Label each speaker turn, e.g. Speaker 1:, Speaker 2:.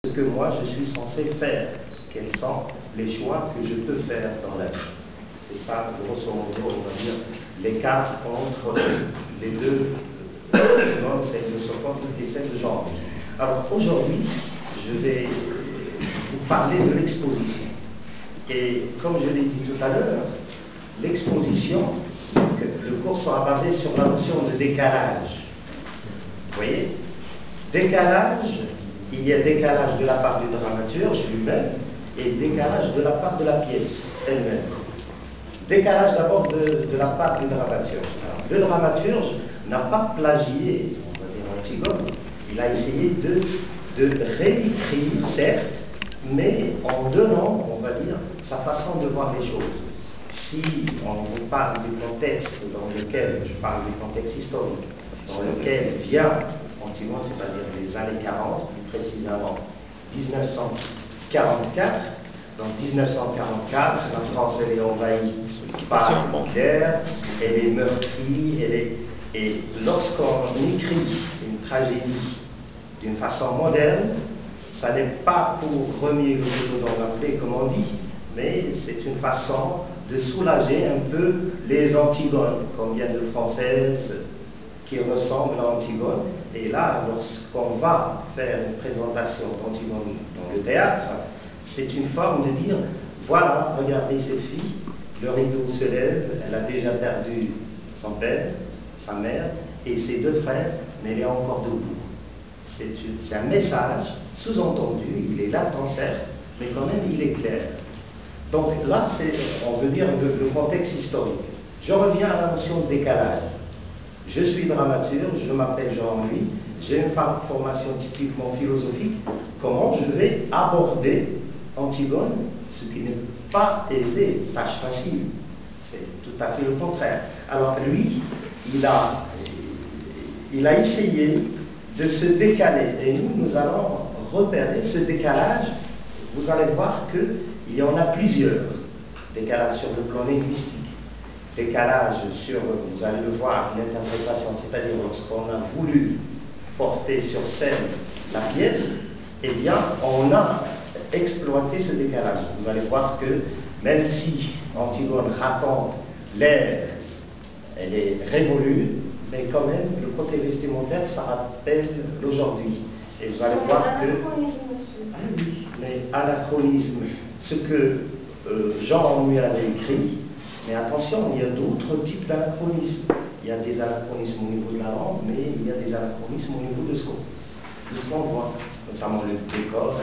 Speaker 1: ce que moi je suis censé faire, quels sont les choix que je peux faire dans la vie. C'est ça, grosso modo, on va dire, l'écart entre les deux normes, celle de Socrate et celle de Jean. Alors aujourd'hui, je vais vous parler de l'exposition. Et comme je l'ai dit tout à l'heure, l'exposition, le cours sera basé sur la notion de décalage. Vous voyez? Décalage, il y a décalage de la part du dramaturge lui-même et décalage de la part de la pièce elle-même. Décalage d'abord de la part du dramaturge. Alors, le dramaturge n'a pas plagié, on va dire, Antigone. Il a essayé de réécrire, certes, mais en donnant, on va dire, sa façon de voir les choses. Si on vous parle du contexte dans lequel, je parle du contexte historique, dans lequel vient Antigone, c'est-à-dire les années 40, plus précisément 1944, donc 1944, la France elle est envahie par Hitler, elle est meurtrie, et lorsqu'on écrit une tragédie d'une façon moderne, ça n'est pas pour remuer le couteau dans la plaie, comme on dit, mais c'est une façon de soulager un peu les Antigones, combien de Françaises qui ressemblent à Antigone. Et là, lorsqu'on va faire une présentation d'Antigone dans le théâtre, c'est une forme de dire, voilà, regardez cette fille, le rideau se lève, elle a déjà perdu son père, sa mère, et ses deux frères, mais elle est encore debout. C'est un message sous-entendu, il est latent certes, mais quand même il est clair. Donc là, on veut dire le contexte historique. Je reviens à la notion de décalage. Je suis dramaturge, je m'appelle Jean-Louis, j'ai une formation typiquement philosophique. Comment je vais aborder Antigone, ce qui n'est pas aisé, tâche facile. C'est tout à fait le contraire. Alors lui, il a essayé de se décaler. Et nous allons repérer ce décalage. Vous allez voir qu'il y en a plusieurs. Décalage sur le plan linguistique. Décalage sur, vous allez le voir, l'interprétation, c'est-à-dire lorsqu'on a voulu porter sur scène la pièce, eh bien, on a exploité ce décalage. Vous allez voir que même si Antigone raconte l'ère, elle est révolue, mais quand même, le côté vestimentaire, ça rappelle l'aujourd'hui. Et vous allez voir que... Ah oui, mais anachronisme, ce que Jean lui avait écrit, mais attention, il y a d'autres types d'anachronismes. Il y a des anachronismes au niveau de la langue, mais il y a des anachronismes au niveau de ce qu'on voit, notamment le décor.